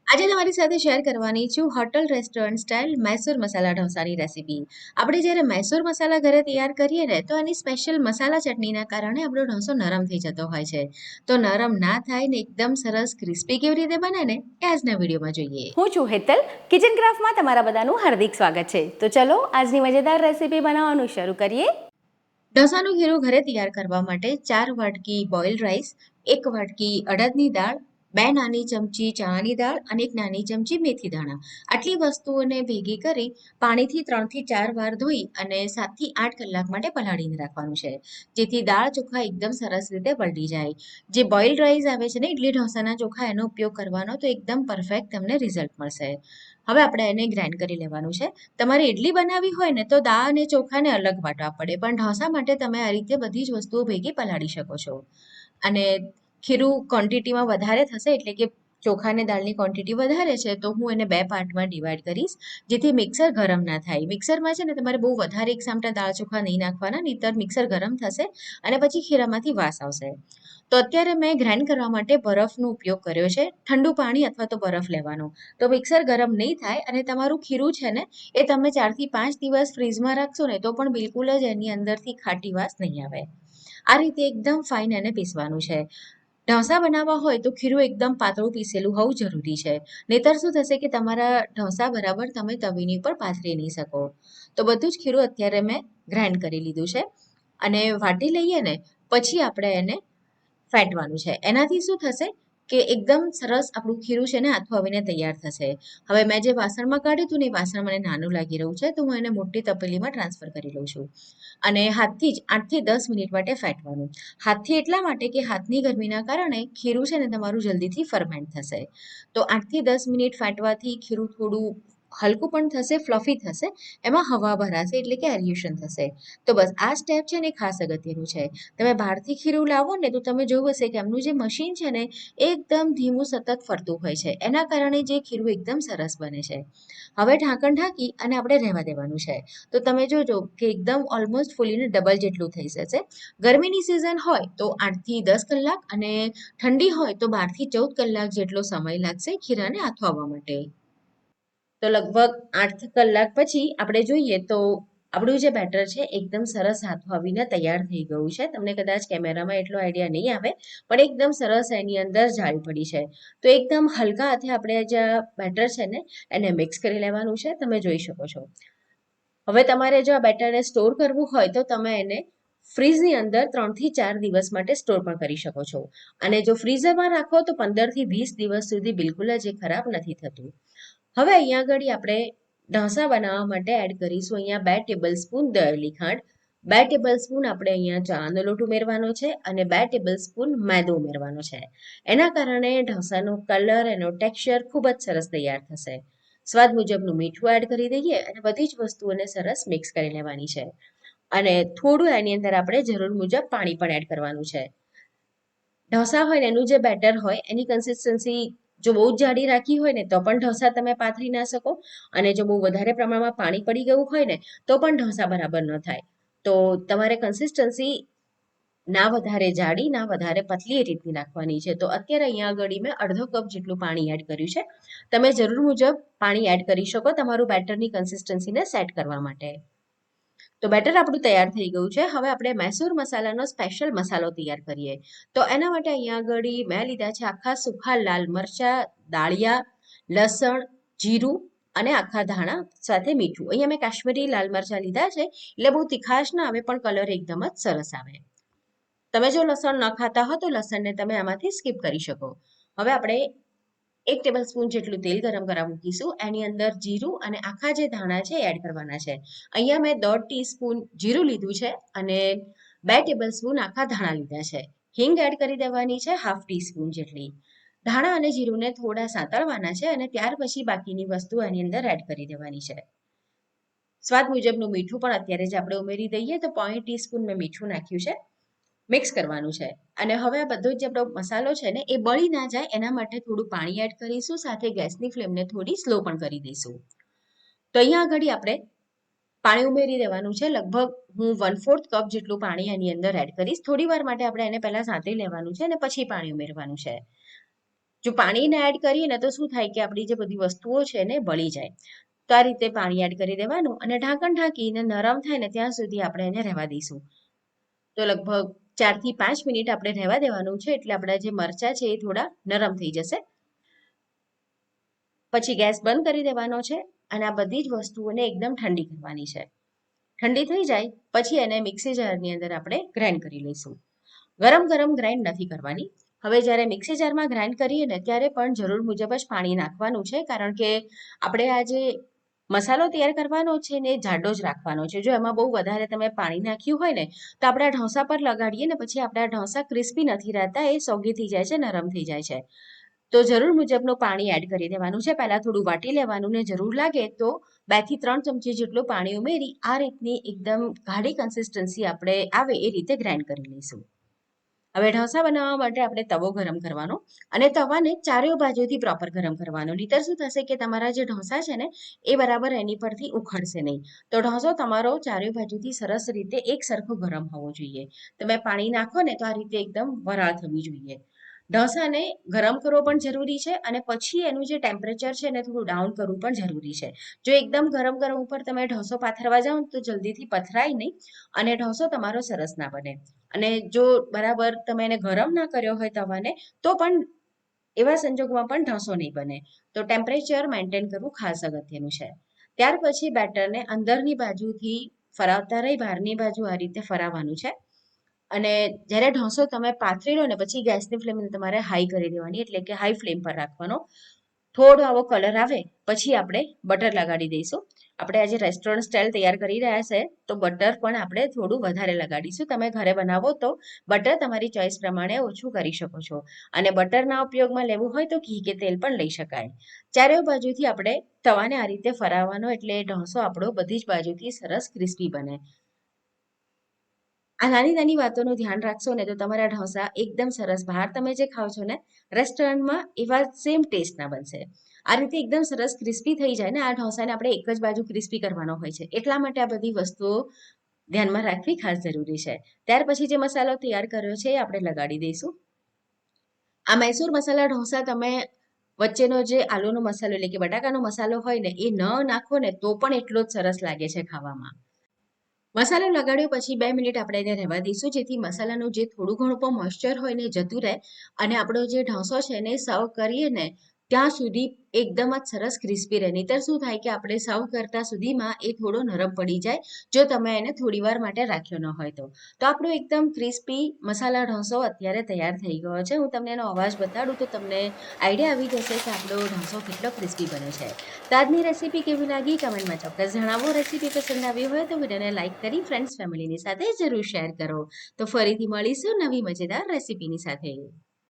આજે તમારી સાથે શેર કરવાની છું હોટલ રેસ્ટોરન્ટ સ્ટાઇલ મૈસૂર મસાલા ઢોસાની રેસીપી. આપણે જ્યારે મૈસૂર મસાલા ઘરે તૈયાર કરીએ ને તો એની સ્પેશિયલ મસાલા ચટણીના કારણે આપણો ઢોસો નરમ થઈ જતો હોય છે. તો નરમ ના થાય ને એકદમ સરસ ક્રિસ્પી કેવી રીતે બને ને એ આજના વિડીયોમાં જોઈએ. હું છું હેતલ, કિચન ક્રાફ્ટમાં તમારા બધાનું હાર્દિક સ્વાગત છે. તો ચલો આજની મજેદાર રેસીપી બનાવવાનું શરૂ કરીએ. ઢોસાનું ખીરું ઘરે તૈયાર કરવા માટે 4 વાટકી બોઇલ્ડ રાઈસ, 1 વાટકી અડદની દાળ, 2 નાની ચમચી ચણાની દાળ અને 1 નાની ચમચી મેથી દાણા. આટલી વસ્તુઓને ભેગી કરી પાણીથી 3 થી 4 વાર ધોઈ અને 7 થી 8 કલાક માટે પલાળીને રાખવાનું છે, જેથી દાળ ચોખા એકદમ સરસ રીતે પલળી જાય. જે બોઇલ્ડ રાઈસ આવે છે ને ઇડલી ઢોસાના ચોખા, એનો ઉપયોગ કરવાનો તો એકદમ પરફેક્ટ તમને રિઝલ્ટ મળશે. હવે આપણે એને ગ્રાઇન્ડ કરી લેવાનું છે. તમારે ઇડલી બનાવવી હોય ને તો દાળ અને ચોખાને અલગ વાટવા પડે, પણ ઢોસા માટે તમે આ રીતે બધી જ વસ્તુઓ ભેગી પલાળી શકો છો. અને ખીરું ક્વોન્ટિટીમાં વધારે થશે, એટલે કે ચોખા અને દાળની ક્વોન્ટિટી વધારે છે તો હું એને 2 પાર્ટમાં ડિવાઈડ કરીશ, જેથી મિક્સર ગરમ ના થાય. મિક્સરમાં છે ને તમારે બહુ વધારે એક સામટા દાળ ચોખા નહીં નાખવાના, નહીંતર મિક્સર ગરમ થશે અને પછી ખીરામાંથી વાસ આવશે. તો અત્યારે મેં ગ્રાઇન્ડ કરવા માટે બરફનો ઉપયોગ કર્યો છે. ઠંડુ પાણી અથવા તો બરફ લેવાનો, તો મિક્સર ગરમ નહીં થાય. અને તમારું ખીરું છે ને એ તમે 4 થી 5 દિવસ ફ્રીઝમાં રાખશો ને તો પણ બિલકુલ જ એની અંદરથી ખાટી વાસ નહીં આવે. આ રીતે એકદમ ફાઇન એને પીસવાનું છે. ઢોસા બનાવવા હોય તો ખીરું એકદમ પાતળું પીસેલું હોવું જરૂરી છે, નહીંતર શું થશે કે તમારા ઢોસા બરાબર તમે તવીની પર પાથરી નહીં શકો. તો બધું જ ખીરું અત્યારે મેં ગ્રાઇન્ડ કરી લીધું છે અને વાટી લઈએ ને પછી આપણે એને ફેટવાનું છે. એનાથી શું થશે કે એકદમ સરસ આપણું ખીરું છે ને આથું આવીને તૈયાર થશે. હવે મેં જે વાસણમાં કાઢ્યું હતું ને એ વાસણ મને નાનું લાગી રહ્યું છે, તો હું એને મોટી તપેલીમાં ટ્રાન્સફર કરી લઉં છું. અને હાથથી જ 8 થી 10 મિનિટ માટે ફેટવાનું. હાથથી એટલા માટે કે હાથની ગરમીના કારણે ખીરું છે ને તમારું જલ્દીથી ફર્મેન્ટ થશે. તો 8 થી 10 મિનિટ ફેટવાથી ખીરું થોડું હલકું પણ થશે, ફ્લફી થશે, એમાં હવા ભરાશે એટલે કે એરિએશન થશે. તો બસ આ સ્ટેપ છે ને ખાસ અગત્યનું છે. તમે બહારથી ખીરું લાવો ને તો તમે જોવું હશે કે એમનું જે મશીન છે ને એ એકદમ ધીમું સતત ફરતું હોય છે, એના કારણે જે ખીરું એકદમ સરસ બને છે. હવે ઢાંકણ ઢાંકી અને આપણે રહેવા દેવાનું છે. તો તમે જોજો કે એકદમ ઓલમોસ્ટ ફૂલીને ડબલ જેટલું થઈ જશે. ગરમીની સિઝન હોય તો 8 થી 10 કલાક અને ઠંડી હોય તો 12 થી 14 કલાક જેટલો સમય લાગશે ખીરાને આથો આવવા માટે. તો લગભગ 8 કલાક પછી આપણે જોઈએ તો આપણું જે બેટર છે એકદમ સરસ હાથો આવીને તૈયાર થઈ ગયું છે. તમને કદાચ કેમેરામાં એટલો આઈડિયા નહીં આવે, પણ એકદમ સરસ એની અંદર જાળી પડી છે. તો એકદમ હલકા હાથે આપણે જે બેટર છે ને એને મિક્સ કરી લેવાનું છે, તમે જોઈ શકો છો. હવે તમારે જો આ બેટરને સ્ટોર કરવું હોય તો તમે એને ફ્રીજની અંદર 3 થી 4 દિવસ માટે સ્ટોર પણ કરી શકો છો. અને જો ફ્રીઝરમાં રાખો તો 15 થી 20 દિવસ સુધી બિલકુલ જ એ ખરાબ નથી થતું. હવે અહીંયા આગળ આપણે ઢોસા બનાવવા માટે એડ કરીશું અહીંયા 2 ટેબલ સ્પૂન દળેલી ખાંડ, 2 ટેબલ સ્પૂન આપણે અહીંયા ચણાનો લોટ ઉમેરવાનો છે અને 2 ટેબલ સ્પૂન મેદો ઉમેરવાનો છે. એના કારણે ઢોસાનો કલર, એનો ટેક્સચર ખૂબ જ સરસ તૈયાર થશે. સ્વાદ મુજબનું મીઠું એડ કરી દઈએ અને બધી જ વસ્તુઓને સરસ મિક્સ કરી લેવાની છે. અને થોડું એની અંદર આપણે જરૂર મુજબ પાણી પણ એડ કરવાનું છે. ઢોસા હોય ને એનું જે બેટર હોય એની કન્સિસ્ટન્સી જો બહુ જ જાડી રાખી હોય ને તો પણ ઢોસા તમે પાથરી ના શકો, અને જો બહુ વધારે પ્રમાણમાં પાણી પડી ગયું હોય ને તો પણ ઢોસા બરાબર ન થાય. તો તમારે કન્સિસ્ટન્સી ના વધારે જાડી ના વધારે પતલી એ રીતની નાખવાની છે. તો અત્યારે અહીંયા આગળ મેં અડધો કપ જેટલું પાણી એડ કર્યું છે. તમે જરૂર મુજબ પાણી એડ કરી શકો તમારું બેટરની કન્સિસ્ટન્સીને સેટ કરવા માટે. તો બેટર આપણું તૈયાર થઈ ગયું છે. હવે આપણે મૈસૂર મસાલાનો સ્પેશિયલ મસાલો તૈયાર કરીએ. તો એના માટે અહીંયા આગળ મેં લીધા છે આખા સૂખા લાલ મરચાં, દાળિયા, લસણ, જીરું અને આખા ધાણા સાથે મીઠું. અહીંયા મેં કાશ્મીરી લાલ મરચાં લીધા છે, એટલે બહુ તીખાશ ના આવે પણ કલર એકદમ જ સરસ આવે. તમે જો લસણ ન ખાતા હો તો લસણને તમે આમાંથી સ્કીપ કરી શકો. હવે આપણે 1 ટેબલ સ્પૂન જેટલું તેલ ગરમ કરવા મૂકીશું. એની અંદર જીરું અને આખા જે ધાણા છે એડ કરવાના છે. અહીંયા મેં 1/2 ટીસ્પૂન જીરું લીધું છે અને 2 ટેબલ સ્પૂન આખા ધાણા લીધા છે. હિંગ એડ કરી દેવાની છે 1/2 ટીસ્પૂન જેટલી. ધાણા અને જીરુંને થોડા સાતળવાના છે અને ત્યાર પછી બાકીની વસ્તુ એની અંદર એડ કરી દેવાની છે. સ્વાદ મુજબનું મીઠું પણ અત્યારે જ આપણે ઉમેરી દઈએ, તો 0.5 ટીસ્પૂન મેં મીઠું નાખ્યું છે. મિક્સ કરવાનું છે. અને હવે આ બધો જે આપણો મસાલો છે ને એ બળી ના જાય એના માટે થોડું પાણી એડ કરીશું, સાથે ગેસની ફ્લેમને થોડી સ્લો પણ કરી દઈશું. તો અહીંયા આગળ આપણે પાણી ઉમેરી દેવાનું છે. લગભગ હું 1/4 કપ જેટલું પાણી એની અંદર એડ કરીશ. થોડી વાર માટે આપણે એને પહેલા સાંતળી લેવાનું છે અને પછી પાણી ઉમેરવાનું છે. જો પાણીને એડ કરીએ ને તો શું થાય કે આપણી જે બધી વસ્તુઓ છે ને બળી જાય. તો આ રીતે પાણી એડ કરી દેવાનું અને ઢાંકણ ઢાંકીને નરમ થાય ને ત્યાં સુધી આપણે એને રહેવા દઈશું. તો લગભગ 4 થી 5 મિનિટ આપણે રહેવા દેવાનું છે એટલે આપણા જે મરચાં છે એ થોડા નરમ થઈ જશે. પછી ગેસ બંધ કરી દેવાનો છે અને આ બધી જ વસ્તુઓને એકદમ ઠંડી કરવાની છે. ઠંડી થઈ જાય પછી એને મિક્સી જારની અંદર આપણે ગ્રાઇન્ડ કરી લઈશું. ગરમ ગરમ ગ્રાઇન્ડ નથી કરવાની. હવે જ્યારે મિક્સી જારમાં ગ્રાઇન્ડ કરીએ ને ત્યારે પણ જરૂર મુજબ જ પાણી નાખવાનું છે, કારણ કે આપણે આ જે મસાલો તૈયાર કરવાનો છે ને એ જાડો જ રાખવાનો છે. જો એમાં બહુ વધારે તમે પાણી નાખ્યું હોય ને તો આપણા ઢોસા પર લગાડીએ ને પછી આપણા ઢોસા ક્રિસ્પી નથી રહેતા, એ સોગી થઈ જાય છે, નરમ થઈ જાય છે. તો જરૂર મુજબનું પાણી એડ કરી દેવાનું છે. પહેલા થોડું વાટી લેવાનું ને જરૂર લાગે તો 2 થી 3 ચમચી જેટલું પાણી ઉમેરી આ રીતની એકદમ ગાઢી કન્સિસ્ટન્સી આપણે આવે એ રીતે ગ્રાઇન્ડ કરી લઈશું. હવે ઢોસા બનાવવા માટે આપણે તવો ગરમ કરવાનો અને તવાને ચારેય બાજુથી પ્રોપર ગરમ કરવાનો. નહીંતર શું થશે કે તમારા જે ઢોસા છે ને એ બરાબર એની પરથી ઉખડશે નહીં. તો ઢોસો તમારો ચારેય બાજુથી સરસ રીતે એક સરખો ગરમ હોવો જોઈએ. તમે પાણી નાખો ને તો આ રીતે એકદમ વરાળ થવી જોઈએ. ઢોસાને ગરમ કરવો પણ જરૂરી છે અને પછી એનું જે ટેમ્પરેચર છે એને થોડું ડાઉન કરવું પણ જરૂરી છે. જો એકદમ ગરમ ગરમ ઉપર તમે ઢોસો પાથરવા જાઓ તો જલ્દીથી પથરાય નહીં અને ઢોસો તમારો સરસ ના બને. અને જો બરાબર તમે એને ગરમ ના કર્યો હોય તવાને તો પણ એવા સંજોગોમાં પણ ઢોસો નહીં બને. તો ટેમ્પરેચર મેન્ટેન કરવું ખાસ અગત્યનું છે. ત્યાર પછી બેટરને અંદરની બાજુથી ફરાવતા રહી બહારની બાજુ આ રીતે ફરાવવાનું છે. અને જ્યારે ઢોસો તમે પાથરી લો ને પછી ગેસની ફ્લેમને તમારે હાઈ કરી દેવાની, એટલે કે હાઈ ફ્લેમ પર રાખવાનો. થોડો આવો કલર આવે પછી આપણે બટર લગાડી દઈશું. આપણે આજે રેસ્ટોરન્ટ સ્ટાઇલ તૈયાર કરી રહ્યા છે તો બટર પણ આપણે થોડું વધારે લગાડીશું. તમે ઘરે બનાવો તો બટર તમારી ચોઈસ પ્રમાણે ઓછું કરી શકો છો અને બટરના ઉપયોગમાં લેવું હોય તો ઘી કે તેલ પણ લઈ શકાય. ચારેય બાજુથી આપણે તવાને આ રીતે ફરાવવાનો એટલે ઢોસો આપણો બધી જ બાજુથી સરસ ક્રિસ્પી બને. આ નાની નાની વાતોનું ધ્યાન રાખશો ને તો તમારા ઢોસા એકદમ સરસ, બહાર તમે જે ખાઓ છો ને રેસ્ટોરન્ટમાં એવા સેમ ટેસ્ટના બનશે. આ રીતે એકદમ સરસ ક્રિસ્પી થઈ જાય ને, આ ઢોસાને આપણે એક જ બાજુ ક્રિસ્પી કરવાનો હોય છે એટલા માટે આ બધી વસ્તુઓ ધ્યાનમાં રાખવી ખાસ જરૂરી છે. ત્યાર પછી જે મસાલો તૈયાર કર્યો છે એ આપણે લગાડી દઈશું. આ મૈસૂર મસાલા ઢોસા તમે વચ્ચેનો જે આલુનો મસાલો એટલે કે બટાકાનો મસાલો હોય ને એ ન નાખો ને તો પણ એટલો જ સરસ લાગે છે ખાવામાં. મસાલો લગાડ્યો પછી 2 મિનિટ આપણે એને રહેવા દઈશું, જેથી મસાલાનું જે થોડું ઘણું પણ મોઇશ્ચર હોય ને જતું રહે અને આપણો જે ઢોસો છે એને સર્વ કરીએ ને ત્યાં સુધી એકદમ જ સરસ ક્રિસ્પી રહે. નહીંતર શું થાય કે આપણે સર્વ કરતા સુધીમાં એ થોડો નરમ પડી જાય જો તમે એને થોડી વાર માટે રાખ્યો ન હોય તો. તો આપણો એકદમ ક્રિસ્પી મસાલા ઢોસો અત્યારે તૈયાર થઈ ગયો છે. હું તમને એનો અવાજ બતાડું તો તમને આઈડિયા આવી જશે કે આપણો ઢોસો કેટલો ક્રિસ્પી બને છે. તો આજની રેસીપી કેવી લાગી કમેન્ટમાં ચોક્કસ જણાવો. રેસીપી પસંદ આવી હોય તો વિડીયોને લાઇક કરી ફ્રેન્ડ્સ ફેમિલીની સાથે જરૂર શેર કરો. તો ફરીથી મળીશું નવી મજેદાર રેસીપીની સાથે.